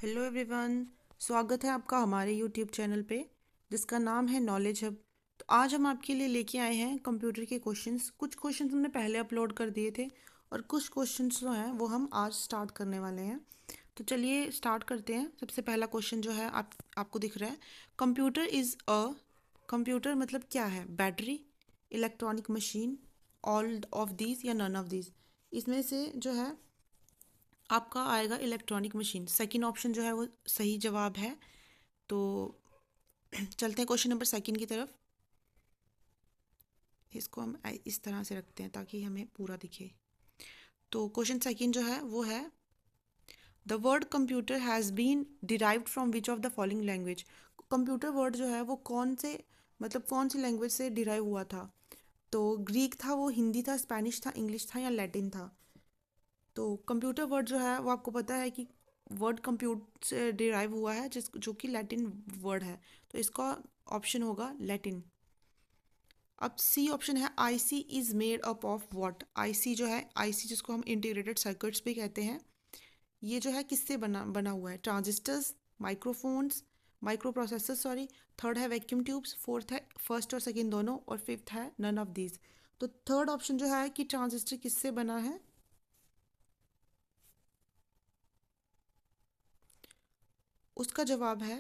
Hello everyone. स्वागत है आपका हमारे यूट्यूब चैनल पे जिसका नाम है नॉलेज हब। तो आज हम आपके लिए लेके आए हैं कंप्यूटर के क्वेश्चंस। कुछ क्वेश्चंस हमने पहले अपलोड कर दिए थे और कुछ क्वेश्चंस जो हैं वो हम आज स्टार्ट करने वाले हैं। तो चलिए स्टार्ट करते हैं। सबसे पहला क्वेश्चन जो है आपको दिख रहा है, कंप्यूटर इज़ अ। कंप्यूटर मतलब क्या है? Battery, electronic machine, all of these या नन ऑफ दीज। इसमें से जो है आपका आएगा इलेक्ट्रॉनिक मशीन। सेकंड ऑप्शन जो है वो सही जवाब है। तो चलते हैं क्वेश्चन नंबर सेकंड की तरफ। इसको हम इस तरह से रखते हैं ताकि हमें पूरा दिखे। तो क्वेश्चन सेकंड जो है वो है, the word computer has been derived from which of the following language. Computer word जो है वो कौन से मतलब कौन सी लैंग्वेज से डिराइव हुआ था? तो ग्रीक था, वो हिंदी था, स्पेनिश था, इंग्लिश था या लैटिन था? तो कंप्यूटर वर्ड जो है वो आपको पता है कि वर्ड कंप्यूट से डिराइव हुआ है जिस जो कि लैटिन वर्ड है। तो इसका ऑप्शन होगा लैटिन। अब सी ऑप्शन है, IC is made up of what. IC जो है, आईसी जिसको हम इंटीग्रेटेड सर्किट्स भी कहते हैं, ये जो है किससे बना बना हुआ है? Transistors, microphones, micro processor sorry. Third है वैक्यूम ट्यूब्स, फोर्थ है फर्स्ट और सेकंड दोनों, और फिफ्थ है नन ऑफ दीज। तो थर्ड ऑप्शन जो है कि ट्रांजिस्टर किससे बना है, उसका जवाब है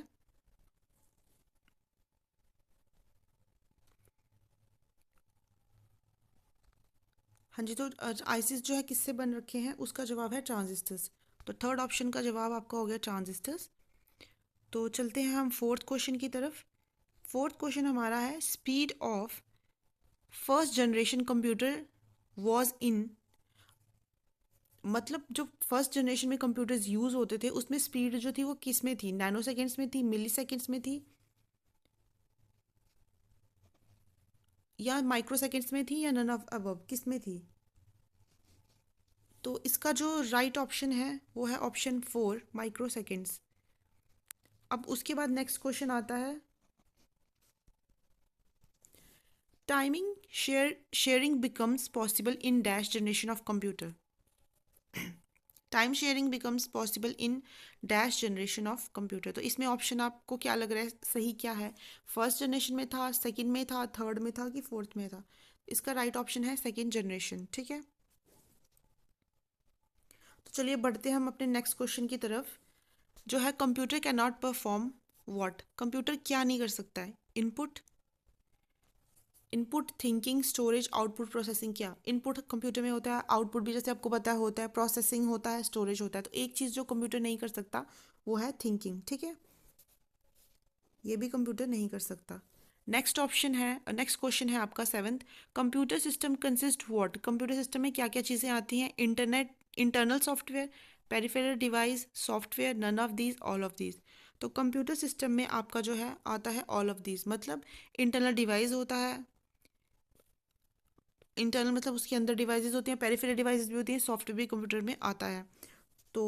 हाँ जी। तो आइसिस जो है किससे बन रखे हैं, उसका जवाब है ट्रांजिस्टर्स। तो थर्ड ऑप्शन का जवाब आपका हो गया ट्रांजिस्टर्स। तो चलते हैं हम फोर्थ क्वेश्चन की तरफ। फोर्थ क्वेश्चन हमारा है, speed of first generation computer was in. मतलब जो फर्स्ट जनरेशन में कंप्यूटर्स यूज होते थे उसमें स्पीड जो थी वो किस में थी? नैनो सेकेंड्स में थी, मिली सेकेंड्स में थी, या माइक्रो सेकेंड्स में थी, या नन ऑफ अबव, किस में थी? तो इसका जो राइट ऑप्शन है वो है ऑप्शन फोर, माइक्रो सेकेंड्स। अब उसके बाद नेक्स्ट क्वेश्चन आता है, timing sharing becomes possible in dash generation of computer. Time sharing becomes possible in dash generation of computer. तो इसमें ऑप्शन आपको क्या लग रहा है, सही क्या है? फर्स्ट जनरेशन में था, सेकंड में था, थर्ड में था कि फोर्थ में था? इसका राइट ऑप्शन है सेकंड जनरेशन। ठीक है, तो चलिए बढ़ते हैं हम अपने नेक्स्ट क्वेश्चन की तरफ, जो है computer can not perform what. Computer क्या नहीं कर सकता है? Input, input, thinking, storage, output, processing. क्या इनपुट कंप्यूटर में होता है, आउटपुट भी जैसे आपको पता होता है, प्रोसेसिंग होता है, स्टोरेज होता है। तो एक चीज़ जो कंप्यूटर नहीं कर सकता वो है थिंकिंग। ठीक है, ये भी कंप्यूटर नहीं कर सकता। नेक्स्ट ऑप्शन है, नेक्स्ट क्वेश्चन है आपका seventh, computer system consist what. Computer system में क्या क्या चीज़ें आती हैं? Internet, internal software, peripheral device, software, none of these, all of these. तो कंप्यूटर सिस्टम में आपका जो है आता है ऑल ऑफ दीज। मतलब इंटरनल डिवाइस होता है, इंटरनल मतलब उसके अंदर डिवाइसेस होती हैं, पेरिफेरल डिवाइसेस भी होती हैं, सॉफ्टवेयर भी कंप्यूटर में आता है। तो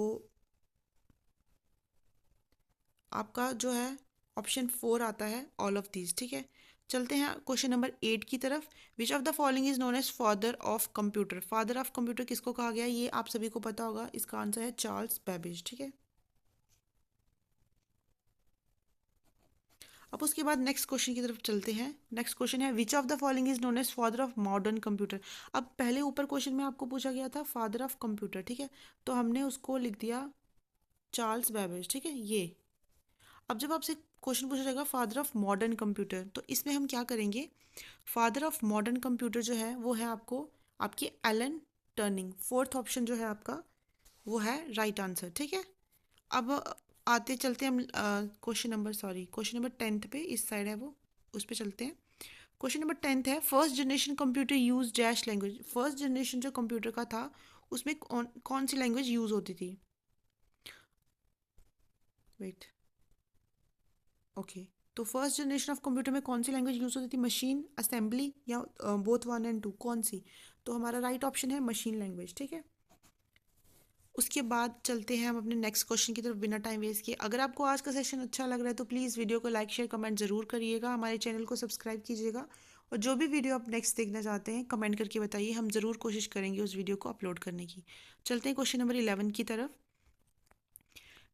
आपका जो है ऑप्शन फोर आता है ऑल ऑफ दीज। ठीक है, चलते हैं क्वेश्चन नंबर एट की तरफ। Which of the following is known as father of computer. Father of computer किसको कहा गया? ये आप सभी को पता होगा, इसका आंसर है चार्ल्स बेबेज। ठीक है, अब उसके बाद नेक्स्ट क्वेश्चन की तरफ चलते हैं। नेक्स्ट क्वेश्चन है, which of the following is known as father of modern computer. अब पहले ऊपर क्वेश्चन में आपको पूछा गया था फादर ऑफ कंप्यूटर, ठीक है, तो हमने उसको लिख दिया चार्ल्स बेबेज। ठीक है, ये अब जब आपसे क्वेश्चन पूछा जाएगा फादर ऑफ मॉडर्न कंप्यूटर, तो इसमें हम क्या करेंगे? फादर ऑफ मॉडर्न कंप्यूटर जो है वो है आपको आपकी एलन टर्निंग। फोर्थ ऑप्शन जो है आपका वो है राइट आंसर। ठीक है, अब आते चलते हैं हम question number sorry question number tenth पे, इस साइड है वो, उस पे चलते हैं। क्वेश्चन नंबर टेंथ है, first generation computer use dash language. First generation जो कंप्यूटर का था उसमें कौन कौन सी लैंग्वेज यूज होती थी? वेट, ओके, तो फर्स्ट जनरेशन ऑफ कंप्यूटर में कौन सी लैंग्वेज यूज होती थी? मशीन, असेंबली, या बोथ वन एंड टू, कौन सी? तो हमारा राइट ऑप्शन है मशीन लैंग्वेज। ठीक है, उसके बाद चलते हैं हम अपने नेक्स्ट क्वेश्चन की तरफ बिना टाइम वेस्ट किए। अगर आपको आज का सेशन अच्छा लग रहा है तो प्लीज़ वीडियो को लाइक शेयर कमेंट ज़रूर करिएगा, हमारे चैनल को सब्सक्राइब कीजिएगा, और जो भी वीडियो आप नेक्स्ट देखना चाहते हैं कमेंट करके बताइए, हम ज़रूर कोशिश करेंगे उस वीडियो को अपलोड करने की। चलते हैं क्वेश्चन नंबर 11 की तरफ।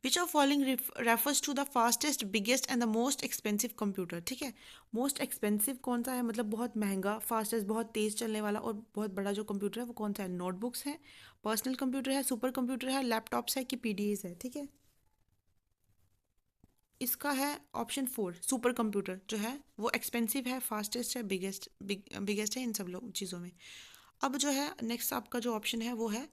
Which of following refers to the fastest biggest and the most expensive computer. ठीक है, मोस्ट एक्सपेंसिव कौन सा है, मतलब बहुत महंगा, फास्टेस्ट बहुत तेज चलने वाला और बहुत बड़ा जो कंप्यूटर है वो कौन सा है। नोटबुक्स है, पर्सनल कंप्यूटर है, सुपर कंप्यूटर है, लैपटॉप्स है कि पीडीएस है। ठीक है, इसका है ऑप्शन 4, सुपर कंप्यूटर जो है वो एक्सपेंसिव है, फास्टेस्ट है, बिगेस्ट है इन सब लोग चीज़ों में। अब जो है नेक्स्ट आपका जो ऑप्शन है वो है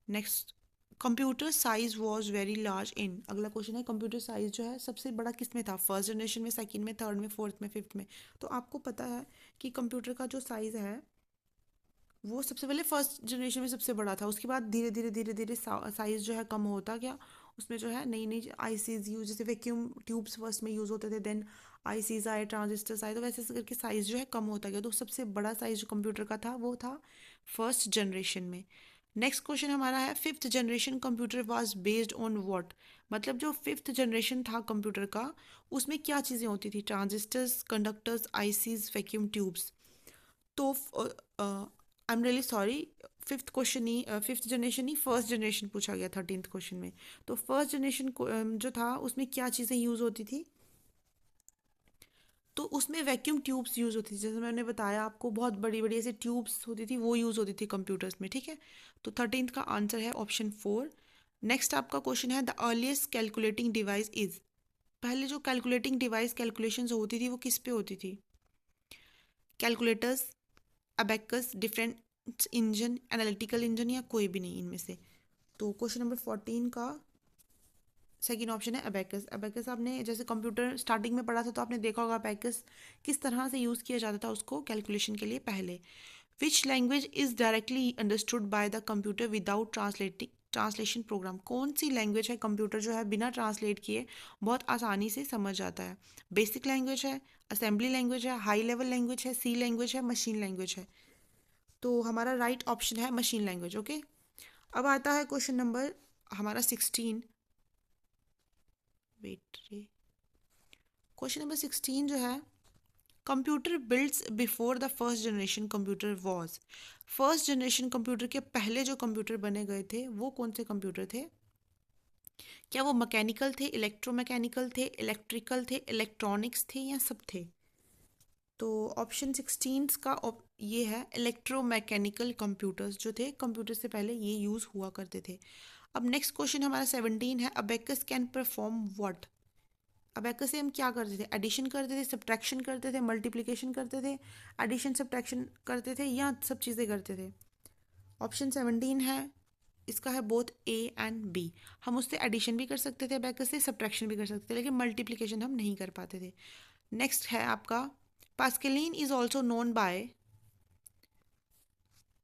next, computer size was very large in. अगला क्वेश्चन है कंप्यूटर साइज जो है सबसे बड़ा किस में था, फर्स्ट जनरेशन में, सेकंड में, थर्ड में, फोर्थ में, फिफ्थ में। तो आपको पता है कि कंप्यूटर का जो साइज है वो सबसे पहले फर्स्ट जनरेशन में सबसे बड़ा था, उसके बाद धीरे धीरे धीरे धीरे साइज जो है कम होता गया। उसमें जो है नई नई आईसीज यूज, जैसे वैक्यूम ट्यूब्स फर्स्ट में यूज़ होते थे, देन आईसीज आए, ट्रांजिस्टर्स आए, तो वैसे ऐसे करके साइज जो है कम होता गया। तो सबसे बड़ा साइज जो कंप्यूटर का था वो था फर्स्ट जनरेशन में। नेक्स्ट क्वेश्चन हमारा है fifth generation computer was based on what. मतलब जो फिफ्थ जनरेशन था कंप्यूटर का उसमें क्या चीज़ें होती थी, transistors, conductors, ICs, vacuum tubes. तो I am really sorry, fifth question ही फिफ्थ जनरेशन ही फर्स्ट जनरेशन पूछा गया 13th क्वेश्चन में। तो फर्स्ट जनरेशन जो था उसमें क्या चीज़ें यूज़ होती थी, तो उसमें वैक्यूम ट्यूब्स यूज़ होती थी, जैसे मैंने बताया आपको बहुत बड़ी बड़ी ऐसी ट्यूब्स होती थी वो यूज़ होती थी कंप्यूटर्स में। ठीक है, तो 13th का आंसर है ऑप्शन 4। नेक्स्ट आपका क्वेश्चन है the earliest calculating device is. पहले जो कैलकुलेटिंग डिवाइस कैलकुलेशंस होती थी वो किस पे होती थी, calculators, abacus, different engine, analytical engine, या कोई भी नहीं इनमें से। तो क्वेश्चन नंबर 14 का सेकंड ऑप्शन है अबेकस। अबेकस आपने जैसे कंप्यूटर स्टार्टिंग में पढ़ा था तो आपने देखा होगा अबेकस किस तरह से यूज़ किया जाता था उसको कैलकुलेशन के लिए। पहले which language is directly understood by the computer without translating translation program. कौन सी लैंग्वेज है कंप्यूटर जो है बिना ट्रांसलेट किए बहुत आसानी से समझ जाता है। बेसिक लैंग्वेज है, असेंबली लैंग्वेज है, हाई लेवल लैंग्वेज है, सी लैंग्वेज है, मशीन लैंग्वेज है। तो हमारा राइट ऑप्शन है मशीन लैंग्वेज। ओके, अब आता है क्वेश्चन नंबर हमारा 16। वेट रे, क्वेश्चन नंबर 16 जो है computer builds before the first generation computer was. First generation computer के पहले जो कंप्यूटर बने गए थे वो कौन से कंप्यूटर थे, क्या वो मैकेनिकल थे, इलेक्ट्रोमैकेनिकल थे, इलेक्ट्रिकल थे, इलेक्ट्रॉनिक्स थे, या सब थे। तो ऑप्शन 16 का ये है इलेक्ट्रोमैकेनिकल कंप्यूटर्स जो थे कंप्यूटर से पहले ये यूज़ हुआ करते थे। अब नेक्स्ट क्वेश्चन हमारा 17 है abacus can perform what. Abacus से हम क्या करते थे, एडिशन करते थे, सब्ट्रैक्शन करते थे, मल्टीप्लिकेशन करते थे, एडिशन सब्ट्रैक्शन करते थे, या सब चीज़ें करते थे। ऑप्शन 17 है इसका है बोथ ए एंड बी। हम उससे एडिशन भी कर सकते थे अबेकस से, सब्ट्रैक्शन भी कर सकते थे, लेकिन मल्टीप्लिकेशन हम नहीं कर पाते थे। नेक्स्ट है आपका पास्केलिन इज ऑल्सो नोन बाय।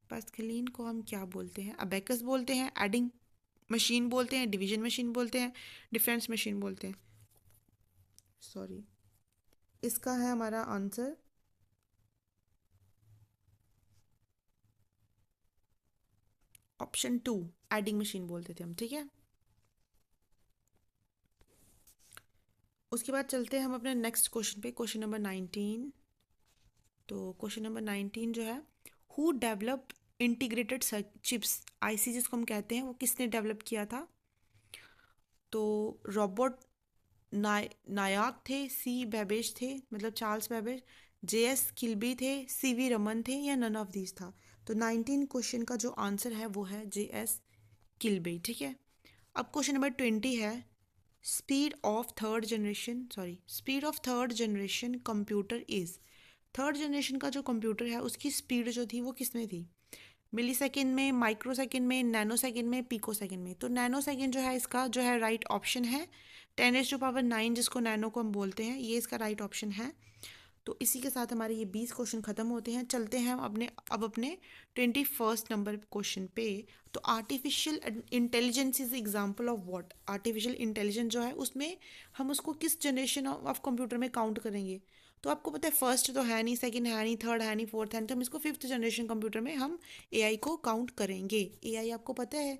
पास्केलिन को हम क्या बोलते हैं, अबेकस बोलते हैं, एडिंग मशीन बोलते हैं, डिवीजन मशीन बोलते हैं, डिफरेंस मशीन बोलते हैं। सॉरी, इसका है हमारा आंसर ऑप्शन 2, एडिंग मशीन बोलते थे हम। ठीक है, उसके बाद चलते हैं हम अपने नेक्स्ट क्वेश्चन पे, क्वेश्चन नंबर 19। तो क्वेश्चन नंबर 19 जो है who develop integrated chips, IC जिसको हम कहते हैं, वो किसने डेवलप किया था। तो रॉबर्ट नायाक थे, सी बेबेज थे, मतलब चार्ल्स बेबेज, जे एस किल्बी थे, सी वी रमन थे, या नन ऑफ दीज था। तो 19 क्वेश्चन का जो आंसर है वो है जे एस किल्बी। ठीक है, अब क्वेश्चन नंबर 20 है speed of third generation computer is. Third generation का जो कंप्यूटर है उसकी स्पीड जो थी वो किस में थी, मिली सेकेंड में, माइक्रो सेकेंड में, नैनो सेकेंड में, पीको सेकेंड में। तो नैनो सेकेंड जो है इसका जो है राइट ऑप्शन है। 10⁻⁹ जिसको नैनो को हम बोलते हैं ये इसका राइट ऑप्शन है। तो इसी के साथ हमारे ये 20 क्वेश्चन खत्म होते हैं। चलते हैं हम अपने 21st नंबर क्वेश्चन पे। तो artificial intelligence is example of what. Artificial intelligence जो है उसमें हम उसको किस जनरेशन ऑफ कंप्यूटर में काउंट करेंगे। तो आपको पता है फर्स्ट तो है नहीं, सेकंड है नहीं, थर्ड है नहीं, फोर्थ है नहीं, तो हम इसको फिफ्थ जनरेशन कंप्यूटर में हम एआई को काउंट करेंगे। एआई आपको पता है,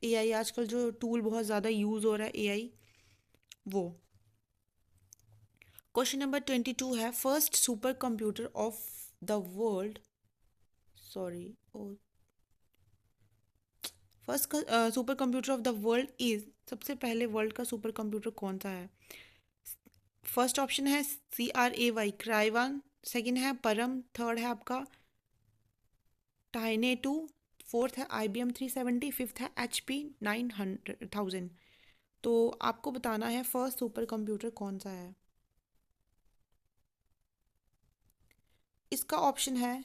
एआई आजकल जो टूल बहुत ज़्यादा यूज़ हो रहा है एआई वो। क्वेश्चन नंबर 22 है first super computer of the world, sorry, first super computer of the world is सबसे पहले वर्ल्ड का सुपर कंप्यूटर कौन सा है? फर्स्ट ऑप्शन है CRAY क्राइवान, सेकंड है परम, थर्ड है आपका टाइने 2, फोर्थ है IBM 370, फिफ्थ है HP 9000। तो आपको बताना है फर्स्ट सुपर कंप्यूटर कौन सा है। इसका ऑप्शन है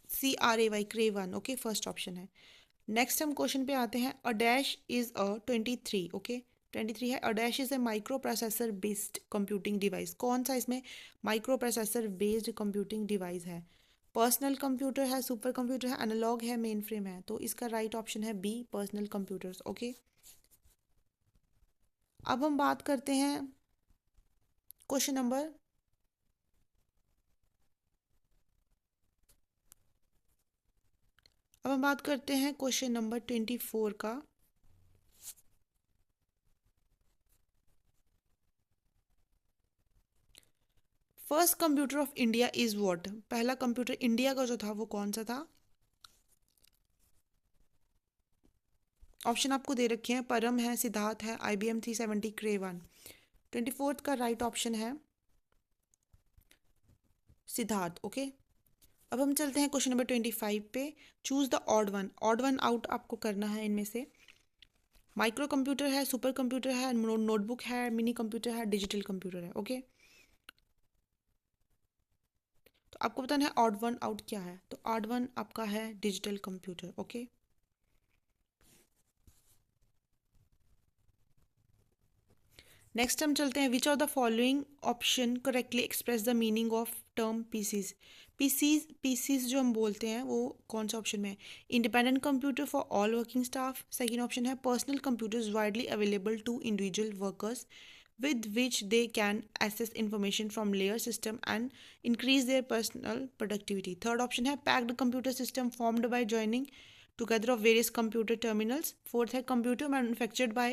CRAY Kraven, okay, first option है। नेक्स्ट हम क्वेश्चन पे आते हैं। A dash is a 23, okay, 23 है। A dash is a micro processor based computing device. कौन सा इसमें micro processor based computing device है? पर्सनल कंप्यूटर है, सुपर कंप्यूटर है, एनालॉग है, मेन फ्रेम है। तो इसका राइट ऑप्शन है बी, पर्सनल कंप्यूटर्स, ओके। अब हम बात करते हैं क्वेश्चन नंबर अब हम बात करते हैं क्वेश्चन नंबर 24 का। First computer of India is what? पहला कंप्यूटर इंडिया का जो था वो कौन सा था? ऑप्शन आपको दे रखे हैं, परम है, सिद्धार्थ है, IBM 370, क्रेवन। 24 का राइट ऑप्शन है सिद्धार्थ, ओके। अब हम चलते हैं क्वेश्चन नंबर 25 पे। Choose the odd one out आपको करना है इनमें से। माइक्रो कंप्यूटर है, सुपर कंप्यूटर है, नोटबुक है, मिनी कंप्यूटर है, डिजिटल कंप्यूटर है, ओके। तो आपको बताना है ऑड वन आउट क्या है। तो ऑड वन आपका है डिजिटल कंप्यूटर, ओके। नेक्स्ट हम चलते हैं। Which of the following option correctly express the meaning of term PCs? PCs जो हम बोलते हैं वो कौन सा ऑप्शन में है? Independent computer for all working staff. Second option है personal computers widely available to individual workers with which they can access information from layer system and increase their personal productivity. Third option है packed computer system formed by joining together of various computer terminals. Fourth है computer manufactured by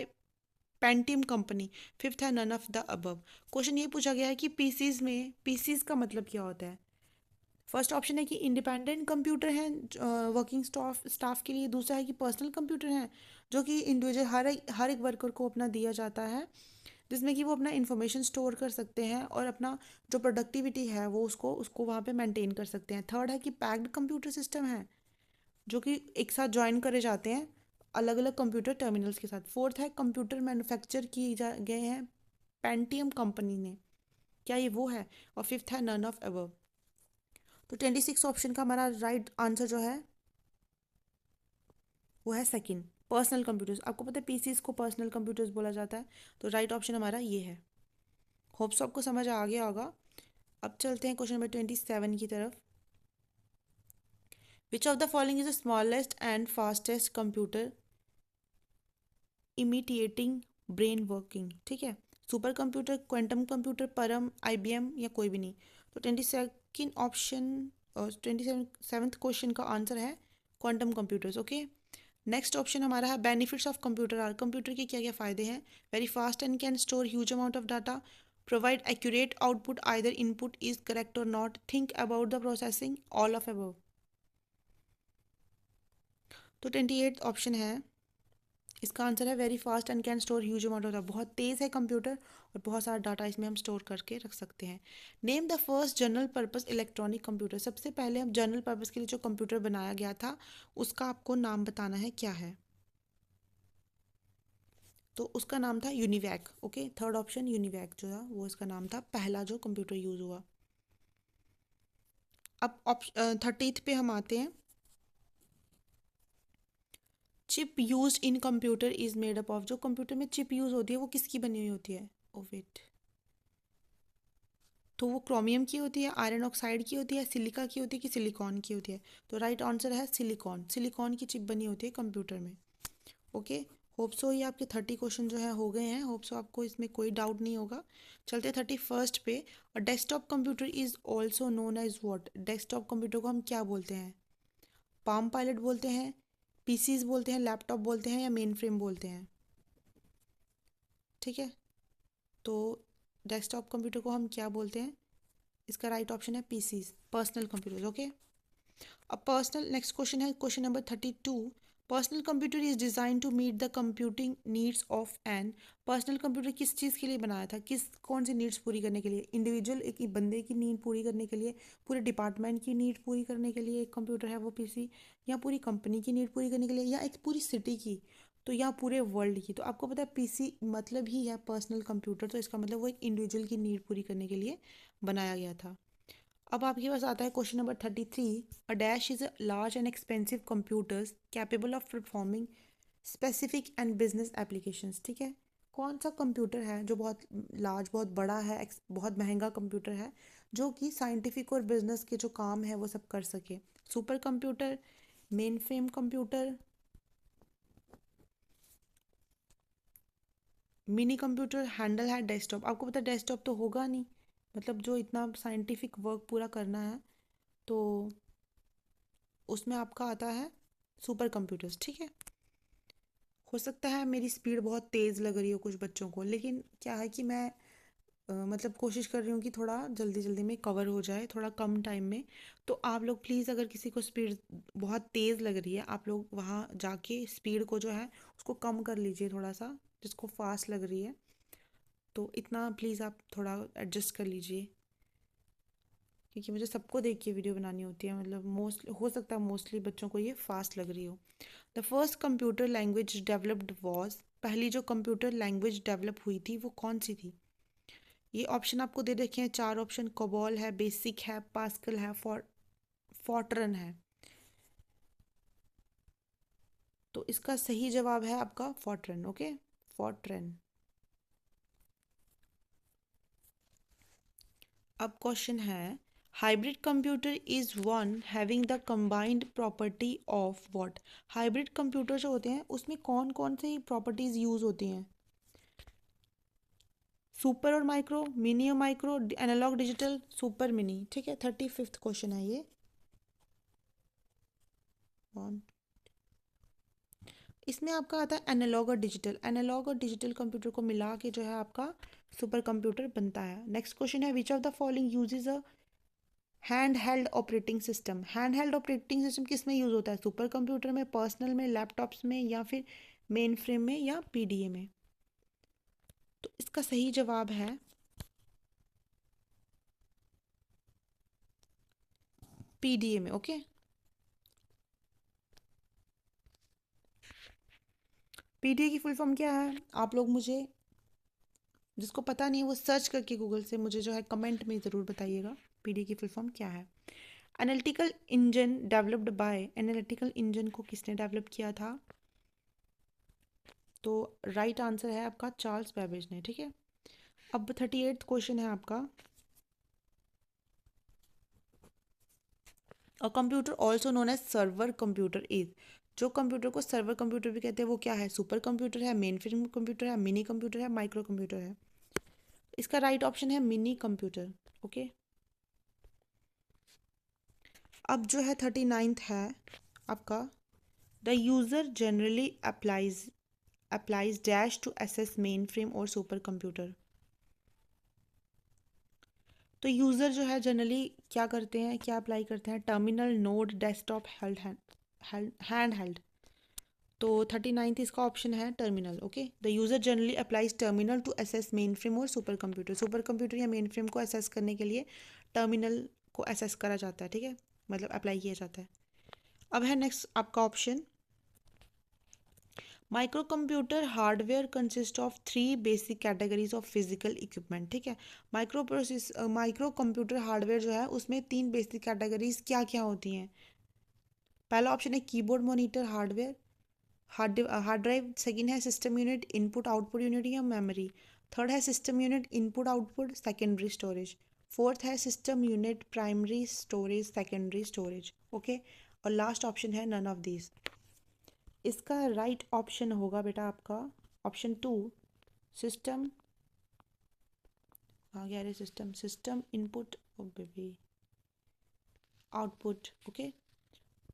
Pentium company. Fifth है none of the above. Question ये पूछा गया है कि PCs में PCs का मतलब क्या होता है। फर्स्ट ऑप्शन है कि इंडिपेंडेंट कंप्यूटर हैं वर्किंग स्टाफ के लिए। दूसरा है कि पर्सनल कंप्यूटर हैं जो कि इंडिविजुअल हर एक वर्कर को अपना दिया जाता है, जिसमें कि वो अपना इंफॉर्मेशन स्टोर कर सकते हैं और अपना जो प्रोडक्टिविटी है वो उसको उसको वहाँ पे मेंटेन कर सकते हैं। थर्ड है कि पैक्ड कंप्यूटर सिस्टम है जो कि एक साथ ज्वाइन करे जाते हैं अलग अलग कंप्यूटर टर्मिनल्स के साथ। फोर्थ है कंप्यूटर मैन्युफैक्चर किए जा गए हैं पेंटियम कंपनी ने, क्या ये वो है? और फिफ्थ है नन ऑफ अबव। तो 26 ऑप्शन का हमारा राइट आंसर जो है वो है सेकंड, पर्सनल कंप्यूटर्स। आपको पता है पीसीस को पर्सनल कंप्यूटर्स बोला जाता है। तो राइट ऑप्शन हमारा ये है। होप्स आपको समझ आ गया होगा। अब चलते हैं क्वेश्चन नंबर 27 की तरफ। Which of the following is the smallest and fastest computer imitating brain working? ठीक है, super computer, quantum computer, Param, IBM या कोई भी नहीं। तो 22nd ऑप्शन और 27th क्वेश्चन का आंसर है quantum computers, okay. Next option हमारा है benefits of computer are. Computer के क्या क्या फ़ायदे हैं? Very fast and can store huge amount of data, provide accurate output, either input is correct और not, think about the processing, all of above. तो 28th option है, इसका answer है very fast and can store huge amount of data. बहुत तेज़ है computer और बहुत सारा डाटा इसमें हम स्टोर करके रख सकते हैं। Name the first general purpose electronic computer. सबसे पहले हम जनरल पर्पस के लिए जो कंप्यूटर बनाया गया था उसका आपको नाम बताना है क्या है। तो उसका नाम था UNIVAC, okay. Third option UNIVAC जो था वो इसका नाम था, पहला जो कंप्यूटर यूज़ हुआ। अब ऑप्शन 30th पे हम आते हैं। Chip use in computer is made up of. जो कंप्यूटर में चिप यूज होती है वो किसकी बनी हुई होती है? ओ वेट, तो वो क्रोमियम की होती है, आयरन ऑक्साइड की होती है, सिलिका की होती है कि सिलिकॉन की होती है? तो राइट आंसर है सिलिकॉन। सिलिकॉन की चिप बनी होती है कंप्यूटर में, ओके। होप सो ये आपके 30 क्वेश्चन जो है हो गए हैं। होप सो आपको इसमें कोई डाउट नहीं होगा। चलते 31st पे। और desktop computer is also known as what? Desktop computer को हम क्या बोलते हैं? पाम पायलट बोलते हैं, पीसीज बोलते हैं, लैपटॉप बोलते हैं या मेन फ्रेम बोलते हैं? ठीक है, तो डेस्कटॉप कंप्यूटर को हम क्या बोलते हैं? इसका राइट ऑप्शन है पीसीज, पर्सनल कंप्यूटर्स, ओके। अब पर्सनल नेक्स्ट क्वेश्चन है question number 32। Personal computer is design to meet the computing needs of an. Personal computer किस चीज़ के लिए बनाया था, किस कौन सी नीड्स पूरी करने के लिए? इंडिविजुअल एक बंदे की नीड पूरी करने के लिए, पूरे डिपार्टमेंट की नीड पूरी करने के लिए एक कंप्यूटर है वो पीसी, या पूरी कंपनी की नीड पूरी करने के लिए, या एक पूरी सिटी की, तो या पूरे वर्ल्ड की? तो आपको पता है पीसी मतलब ही है पर्सनल कंप्यूटर, तो इसका मतलब वो एक इंडिविजुअल की नीड पूरी करने के लिए बनाया गया था। अब आपके पास आता है question number 33। A dash is a large and expensive computers capable of performing specific and business applications. ठीक है, कौन सा कंप्यूटर है जो बहुत लार्ज, बहुत बड़ा है, बहुत महंगा कंप्यूटर है, जो कि साइंटिफिक और बिजनेस के जो काम है वो सब कर सके? Super computer, main frame computer, mini computer, handle है, डेस्कटॉप? आपको पता है डेस्कटॉप तो होगा नहीं, मतलब जो इतना साइंटिफिक वर्क पूरा करना है तो उसमें आपका आता है सुपर कंप्यूटर्स। ठीक है, हो सकता है मेरी स्पीड बहुत तेज़ लग रही हो कुछ बच्चों को, लेकिन क्या है कि मैं मतलब कोशिश कर रही हूँ कि थोड़ा जल्दी जल्दी में कवर हो जाए, थोड़ा कम टाइम में। तो आप लोग प्लीज़, अगर किसी को स्पीड बहुत तेज़ लग रही है, आप लोग वहाँ जाके स्पीड को जो है उसको कम कर लीजिए थोड़ा सा, जिसको फास्ट लग रही है। तो इतना प्लीज़ आप थोड़ा एडजस्ट कर लीजिए, क्योंकि मुझे सबको देख के वीडियो बनानी होती है, मतलब मोस्ट हो सकता है मोस्टली बच्चों को ये फास्ट लग रही हो। The first computer language developed was, पहली जो कंप्यूटर लैंग्वेज डेवलप हुई थी वो कौन सी थी? ये ऑप्शन आपको दे रखे हैं, चार ऑप्शन। कोबॉल है, बेसिक है, पास्कल है, फॉर्ट्रन है। तो इसका सही जवाब है आपका फॉर्ट्रन। ओके, फॉर्ट्रन। अब क्वेश्चन है, hybrid computer is one having the combined property of what? Hybrid computer जो होते हैं उसमें कौन कौन सी प्रॉपर्टीज यूज होती हैं? सुपर और माइक्रो, मिनी और micro, analog digital, super mini. ठीक है, 35th क्वेश्चन है ये। वन, इसमें आपका आता है एनालॉग और डिजिटल। एनालॉग और डिजिटल कंप्यूटर को मिला के जो है आपका सुपर कंप्यूटर बनता है। नेक्स्ट क्वेश्चन है, which of the following usage a hand held operating system? Hand held operating system किस में यूज होता है? सुपर कंप्यूटर में, पर्सनल में, लैपटॉप्स में, या फिर मेन फ्रेम में, या पीडीए में? तो इसका सही जवाब है पीडीए में। ओके, पीडीए की फुल फॉर्म क्या है? आप लोग मुझे, जिसको पता नहीं है वो सर्च करके गूगल से मुझे जो है कमेंट में ज़रूर बताइएगा पीडीए की फुल फॉर्म क्या है। Analytical engine developed by, analytical engine को किसने डेवलप किया था? तो राइट आंसर है आपका चार्ल्स बेबेज ने। ठीक है, अब 38th क्वेश्चन है आपका, a computer also known as server computer is, जो कंप्यूटर को सर्वर कंप्यूटर भी कहते हैं वो क्या है? सुपर कंप्यूटर है, मेन फ्रेम कंप्यूटर है, मिनी कंप्यूटर है, माइक्रो कंप्यूटर है? इसका राइट ऑप्शन है मिनी कंप्यूटर। ओके, अब जो है 39th है आपका, the user generally applies dash to access mainframe और सुपर कंप्यूटर। तो यूज़र जो है जनरली क्या करते हैं, क्या अप्लाई करते हैं? Terminal, node, desktop, hand held. तो 39th इसका ऑप्शन है terminal. Okay, the user generally applies terminal to access mainframe और सुपर कंप्यूटर। सुपर कंप्यूटर या मेन फ्रेम को एसेस करने के लिए टर्मिनल को एसेस करा जाता है। ठीक है, मतलब अप्लाई किया जाता है। अब है नेक्स्ट आपका option, micro computer hardware consist of three basic categories of physical equipment. ठीक है, माइक्रो कंप्यूटर हार्डवेयर जो है उसमें तीन बेसिक कैटेगरीज क्या क्या होती हैं? पहला ऑप्शन है keyboard monitor hardware, hard drive. Second है system unit, input output unit या मेमोरी। थर्ड है system unit, input output, secondary storage. Fourth है system unit, primary storage, secondary storage. Okay, और लास्ट ऑप्शन है नन ऑफ दीज। इसका right option होगा बेटा आपका ऑप्शन टू, सिस्टम, आ गया रे system, system input baby output. Okay,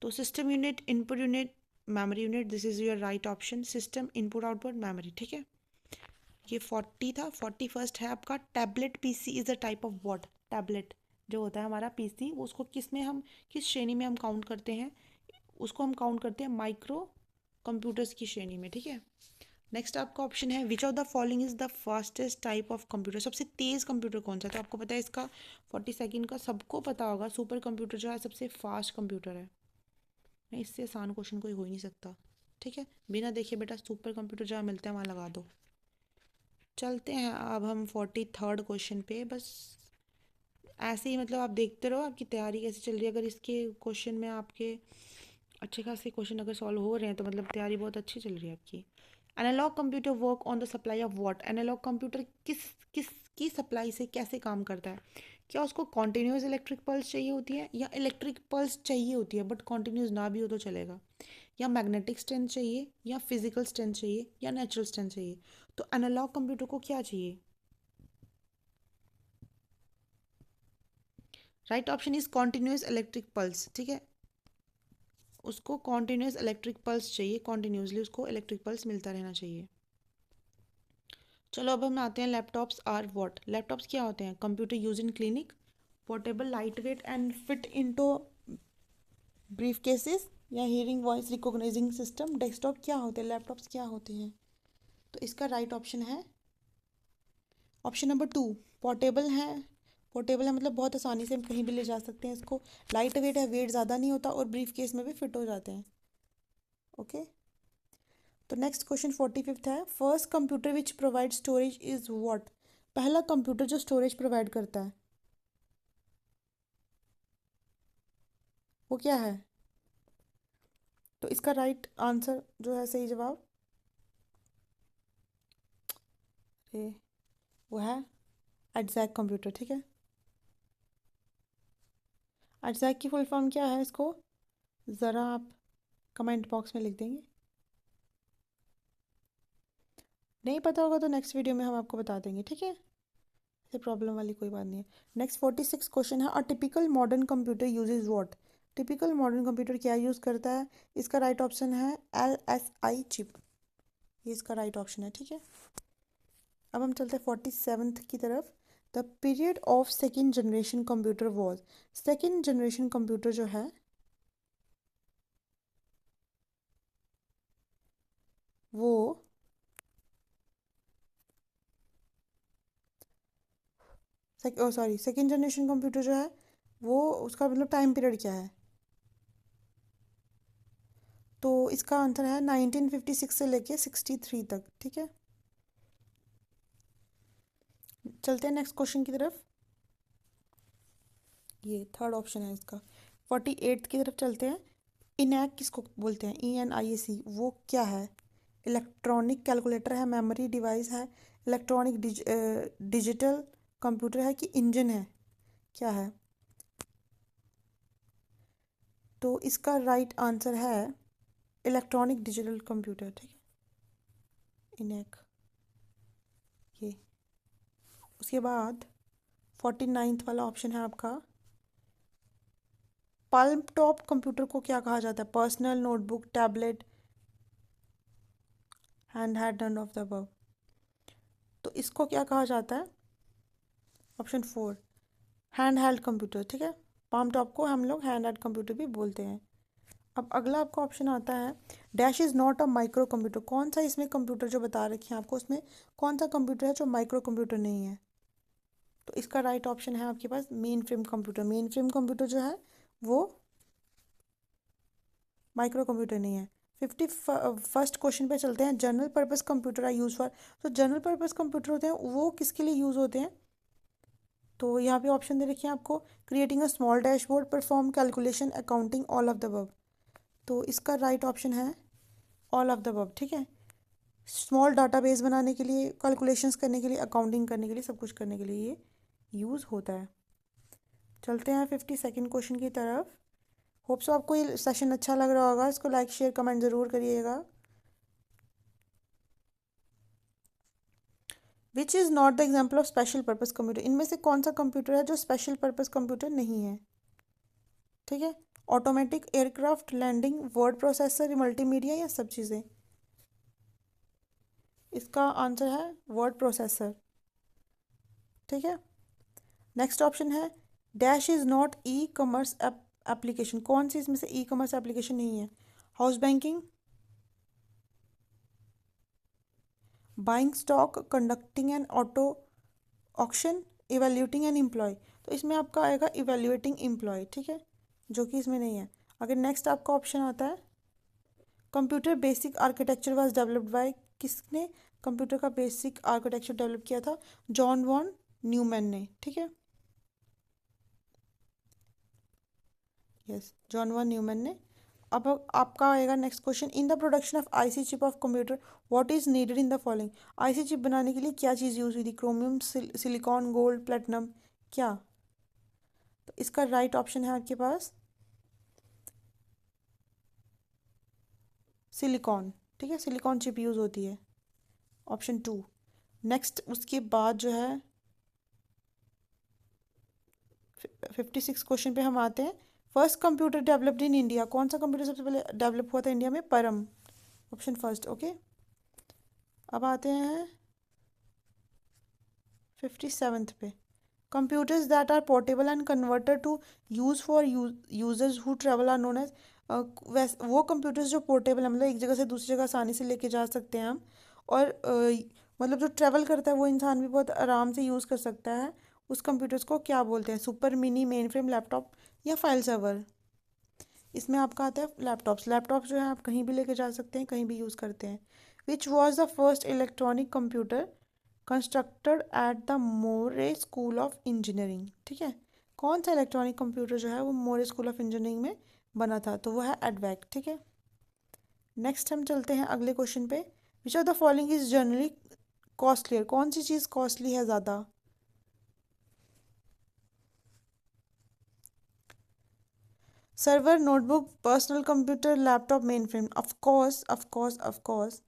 तो system unit, input unit, memory unit, this is your right option, system input output memory. ठीक है, ये 40 था। 41st है आपका, tablet PC is a type of what? Tablet जो होता है हमारा पीसी, उसको किस में हम, किस श्रेणी में हम काउंट करते हैं? उसको हम काउंट करते हैं माइक्रो कंप्यूटर्स की श्रेणी में, ठीक है। नेक्स्ट आपका ऑप्शन है which of the following is the fastest type of computer, सबसे तेज कंप्यूटर कौन सा है। तो आपको पता है इसका 40 सेकेंड का सबको पता होगा, सुपर कंप्यूटर जो है सबसे फास्ट कंप्यूटर है। नहीं, इससे आसान क्वेश्चन कोई हो ही नहीं सकता, ठीक है। बिना देखे बेटा सुपर कंप्यूटर जहाँ मिलते हैं वहाँ लगा दो। चलते हैं अब हम 43rd क्वेश्चन पे। बस ऐसे ही मतलब आप देखते रहो आपकी तैयारी कैसे चल रही है। अगर इसके क्वेश्चन में आपके अच्छे खासे क्वेश्चन अगर सॉल्व हो रहे हैं तो मतलब तैयारी बहुत अच्छी चल रही है आपकी। Analog computer work on the supply of what, analog computer किस किस की सप्लाई से कैसे काम करता है। क्या उसको कॉन्टिन्यूस इलेक्ट्रिक पल्स चाहिए होती है, या इलेक्ट्रिक पल्स चाहिए होती है बट कॉन्टिन्यूस ना भी हो तो चलेगा, या मैग्नेटिक स्ट्रेंथ चाहिए, या फिजिकल स्ट्रेंथ चाहिए, या नेचुरल स्ट्रेंथ चाहिए। तो एनालॉग कंप्यूटर को क्या चाहिए? Right option is continuous electric pulse, ठीक है। उसको कॉन्टिन्यूस इलेक्ट्रिक पल्स चाहिए, कॉन्टिन्यूसली उसको इलेक्ट्रिक पल्स मिलता रहना चाहिए। चलो अब हम आते हैं लैपटॉप्स आर व्हाट। लैपटॉप्स क्या होते हैं? Computer use in clinic, portable light weight and fit into brief cases, या hearing voice recognizing system. Desktop क्या होते हैं, लैपटॉप्स क्या होते हैं? तो इसका राइट ऑप्शन है ऑप्शन नंबर 2, पोर्टेबल है। पोर्टेबल है मतलब बहुत आसानी से हम कहीं भी ले जा सकते हैं इसको। लाइट वेट है, वेट ज़्यादा नहीं होता, और ब्रीफ केस में भी फिट हो जाते हैं। ओके, तो नेक्स्ट क्वेश्चन 45th है, first computer which provide storage is what. पहला कंप्यूटर जो स्टोरेज प्रोवाइड करता है वो क्या है? तो इसका राइट आंसर जो है, सही जवाब ये वो है एग्जैक्ट कंप्यूटर, ठीक है। एग्जैक्ट की फुल फॉर्म क्या है, इसको ज़रा आप कमेंट बॉक्स में लिख देंगे। नहीं पता होगा तो नेक्स्ट वीडियो में हम आपको बता देंगे, ठीक है। ऐसे प्रॉब्लम वाली कोई बात नहीं है। नेक्स्ट 46 क्वेश्चन है, a typical modern computer uses what. Typical modern computer क्या यूज़ करता है? इसका राइट ऑप्शन है LSI चिप, ये इसका राइट ऑप्शन है, ठीक है। अब हम चलते हैं 47th की तरफ। The period of second generation computer was. Second generation computer जो है वो सॉरी, सेकेंड जनरेशन कंप्यूटर जो है वो उसका मतलब टाइम पीरियड क्या है? तो इसका आंसर है 1956 से लेके 63 तक, ठीक है। चलते हैं नेक्स्ट क्वेश्चन की तरफ। ये थर्ड ऑप्शन है इसका। 48th की तरफ चलते हैं। इनैक किसको बोलते हैं? ENIAC वो क्या है? इलेक्ट्रॉनिक कैलकुलेटर है, मेमोरी डिवाइस है, इलेक्ट्रॉनिक डिजिटल कंप्यूटर है, कि इंजन है, क्या है? तो इसका राइट आंसर है इलेक्ट्रॉनिक डिजिटल कंप्यूटर, ठीक है, इनैक ये। उसके बाद 49th वाला ऑप्शन है आपका, पाल्म टॉप कंप्यूटर को क्या कहा जाता है? Personal, notebook, tablet, hand held, none of the above. तो इसको क्या कहा जाता है? ऑप्शन 4, हैंड हेल्ड कंप्यूटर, ठीक है। पाम टॉप को हम लोग हैंड हेल्ड कंप्यूटर भी बोलते हैं। अब अगला आपका ऑप्शन आता है, dash is not a micro computer. कौन सा इसमें कंप्यूटर जो बता रखे हैं आपको, उसमें कौन सा कंप्यूटर है जो माइक्रो कंप्यूटर नहीं है? तो इसका राइट ऑप्शन है आपके पास main frame computer. Main frame computer जो है वो माइक्रो कंप्यूटर नहीं है। 51st क्वेश्चन पे चलते हैं, general purpose computer are use for. तो जनरल पर्पस कंप्यूटर होते हैं वो किसके लिए यूज़ होते हैं? तो यहाँ पे ऑप्शन दे रखिए आपको, creating a small dashboard, perform calculation, accounting, all of the above. तो इसका राइट ऑप्शन है ऑल ऑफ द अबव, ठीक है। स्मॉल डाटाबेस बनाने के लिए, कैलकुलेशंस करने के लिए, अकाउंटिंग करने के लिए, सब कुछ करने के लिए ये यूज़ होता है। चलते हैं 52nd क्वेश्चन की तरफ। होप सो आपको ये सेशन अच्छा लग रहा होगा, इसको लाइक शेयर कमेंट ज़रूर करिएगा। Which is not the example of special purpose computer. इनमें से कौन सा कंप्यूटर है जो स्पेशल पर्पज़ कंप्यूटर नहीं है? ठीक है, automatic, aircraft, landing, word processor, multimedia, या सब चीज़ें। इसका आंसर है वर्ड प्रोसेसर, ठीक है। नेक्स्ट ऑप्शन है, dash is not e commerce application. कौन सी इसमें से ई कॉमर्स एप्लीकेशन नहीं है? House banking, buying stock, conducting an auto auction, evaluating an employ. तो इसमें आपका आएगा इवेल्यूएटिंग एम्प्लॉय, ठीक है, जो कि इसमें नहीं है। अगर नेक्स्ट आपका ऑप्शन आता है computer basic architecture was developed by, किसने कंप्यूटर का बेसिक आर्किटेक्चर डेवलप किया था? जॉन वॉन न्यूमैन ने, ठीक है, यस, जॉन वॉन न्यूमैन ने। अब आपका आएगा next question, in the production of IC chip off computer what is needed in the following. IC chip बनाने के लिए क्या चीज़ यूज हुई थी? क्रोमियम, सिलिकॉन, गोल्ड, प्लेटिनम, क्या? तो इसका राइट ऑप्शन है आपके पास सिलिकॉन, ठीक है, सिलिकॉन चिप यूज होती है, ऑप्शन टू। नेक्स्ट उसके बाद जो है 56 क्वेश्चन पे हम आते हैं। First computer developed in India, कौन सा कंप्यूटर सबसे पहले डेवलप हुआ था इंडिया में? परम, ऑप्शन फर्स्ट, ओके। अब आते हैं 57th पे, computers that are portable and converted to use for users who travel are known as, वो कंप्यूटर्स जो पोर्टेबल है, मतलब एक जगह से दूसरी जगह आसानी से लेके जा सकते हैं हम, और मतलब जो ट्रेवल करता है वो इंसान भी बहुत आराम से यूज़ कर सकता है, उस कंप्यूटर्स को क्या बोलते हैं? Super mini, main frame, laptop या फाइल सर्वर? इसमें आपका आता है लैपटॉप्स। लैपटॉप्स जो है आप कहीं भी लेके जा सकते हैं, कहीं भी यूज़ करते हैं। Which was the first electronic computer constructed at the more school of engineering, ठीक है, कौन सा इलेक्ट्रॉनिक कंप्यूटर जो है वो मोरे स्कूल ऑफ इंजीनियरिंग में बना था? तो वो है एडवैक, ठीक है। नेक्स्ट हम चलते हैं अगले क्वेश्चन पे, विच of the following is generally costlier, कौन सी चीज़ कॉस्टली है ज़्यादा? Server, notebook, personal computer, laptop, main frame? Of course, of course, of course